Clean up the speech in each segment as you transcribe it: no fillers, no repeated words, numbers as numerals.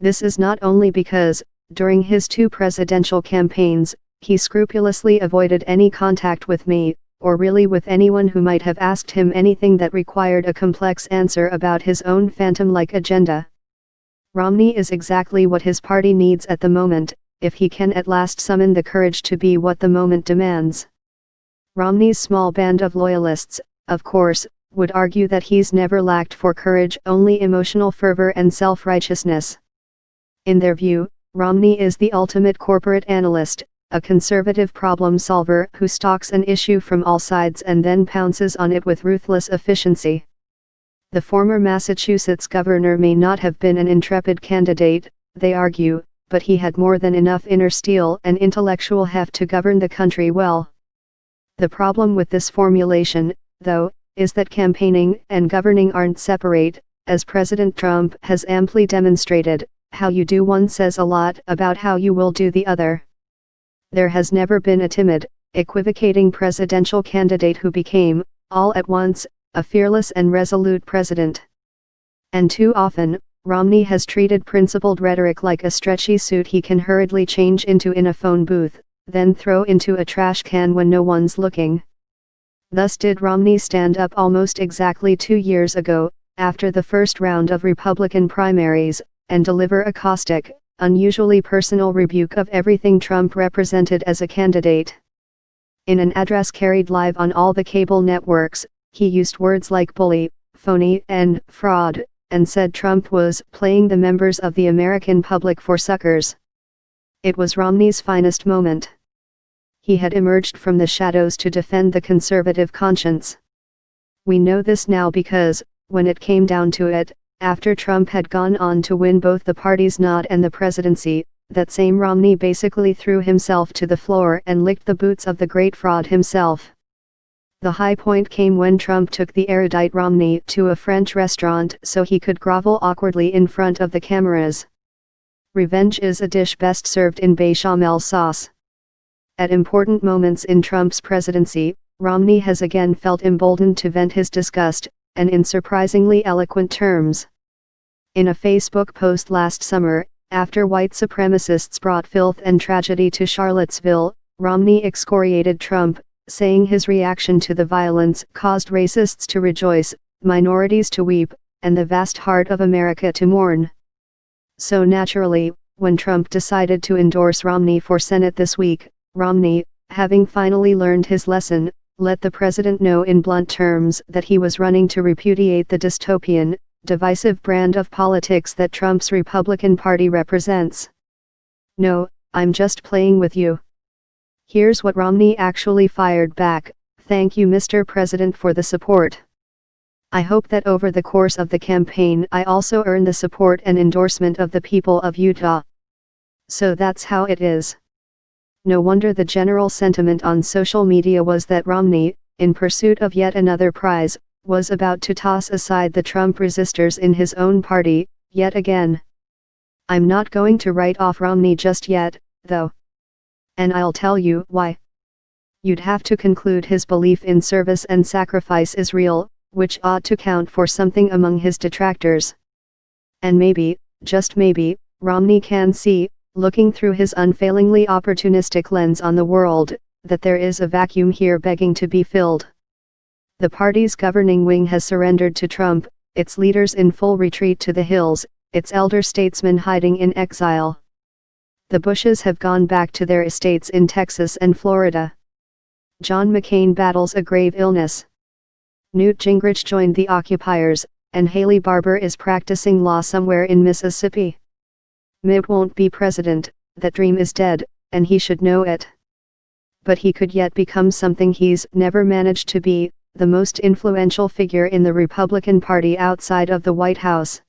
This is not only because, during his 2 presidential campaigns, he scrupulously avoided any contact with me, or really with anyone who might have asked him anything that required a complex answer about his own phantom-like agenda. Romney is exactly what his party needs at the moment, if he can at last summon the courage to be what the moment demands. Romney's small band of loyalists, of course, would argue that he's never lacked for courage, only emotional fervor and self-righteousness. In their view, Romney is the ultimate corporate analyst, a conservative problem solver who stalks an issue from all sides and then pounces on it with ruthless efficiency. The former Massachusetts governor may not have been an intrepid candidate, they argue, but he had more than enough inner steel and intellectual heft to govern the country well. The problem with this formulation, though, is that campaigning and governing aren't separate, as President Trump has amply demonstrated. How you do one says a lot about how you will do the other. There has never been a timid, equivocating presidential candidate who became, all at once, a fearless and resolute president. And too often, Romney has treated principled rhetoric like a stretchy suit he can hurriedly change into in a phone booth, then throw into a trash can when no one's looking. Thus did Romney stand up almost exactly 2 years ago, after the first round of Republican primaries, and deliver a caustic, unusually personal rebuke of everything Trump represented as a candidate. In an address carried live on all the cable networks, he used words like bully, phony, and fraud, and said Trump was playing the members of the American public for suckers. It was Romney's finest moment. He had emerged from the shadows to defend the conservative conscience. We know this now because, when it came down to it, after Trump had gone on to win both the party's nod and the presidency, that same Romney basically threw himself to the floor and licked the boots of the great fraud himself. The high point came when Trump took the erudite Romney to a French restaurant so he could grovel awkwardly in front of the cameras. Revenge is a dish best served in bechamel sauce. At important moments in Trump's presidency, Romney has again felt emboldened to vent his disgust, and in surprisingly eloquent terms. In a Facebook post last summer, after white supremacists brought filth and tragedy to Charlottesville, Romney excoriated Trump, saying his reaction to the violence caused racists to rejoice, minorities to weep, and the vast heart of America to mourn. So naturally, when Trump decided to endorse Romney for Senate this week, Romney, having finally learned his lesson, let the president know in blunt terms that he was running to repudiate the dystopian, divisive brand of politics that Trump's Republican Party represents. "No, I'm just playing with you." Here's what Romney actually fired back: "Thank you, Mr. President, for the support. I hope that over the course of the campaign I also earn the support and endorsement of the people of Utah." So that's how it is. No wonder the general sentiment on social media was that Romney, in pursuit of yet another prize, was about to toss aside the Trump resistors in his own party, yet again. I'm not going to write off Romney just yet, though. And I'll tell you why. You'd have to conclude his belief in service and sacrifice is real, which ought to count for something among his detractors. And maybe, just maybe, Romney can see, looking through his unfailingly opportunistic lens on the world, that there is a vacuum here begging to be filled. The party's governing wing has surrendered to Trump, its leaders in full retreat to the hills, its elder statesmen hiding in exile. The Bushes have gone back to their estates in Texas and Florida. John McCain battles a grave illness. Newt Gingrich joined the occupiers, and Haley Barbour is practicing law somewhere in Mississippi. Mitt won't be president, that dream is dead, and he should know it. But he could yet become something he's never managed to be, the most influential figure in the Republican Party outside of the White House.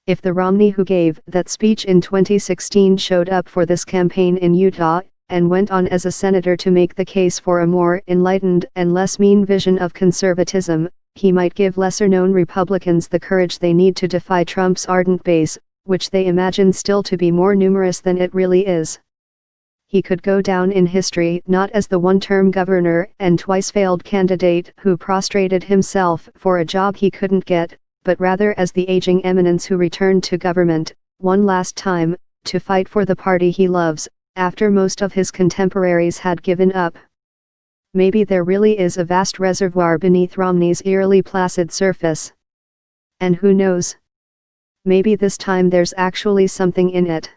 If the Romney who gave that speech in 2016 showed up for this campaign in Utah, and went on as a senator to make the case for a more enlightened and less mean vision of conservatism, he might give lesser-known Republicans the courage they need to defy Trump's ardent base, which they imagine still to be more numerous than it really is. He could go down in history not as the one-term governor and twice-failed candidate who prostrated himself for a job he couldn't get, but rather as the aging eminence who returned to government, one last time, to fight for the party he loves, after most of his contemporaries had given up. Maybe there really is a vast reservoir beneath Romney's eerily placid surface. And who knows? Maybe this time there's actually something in it.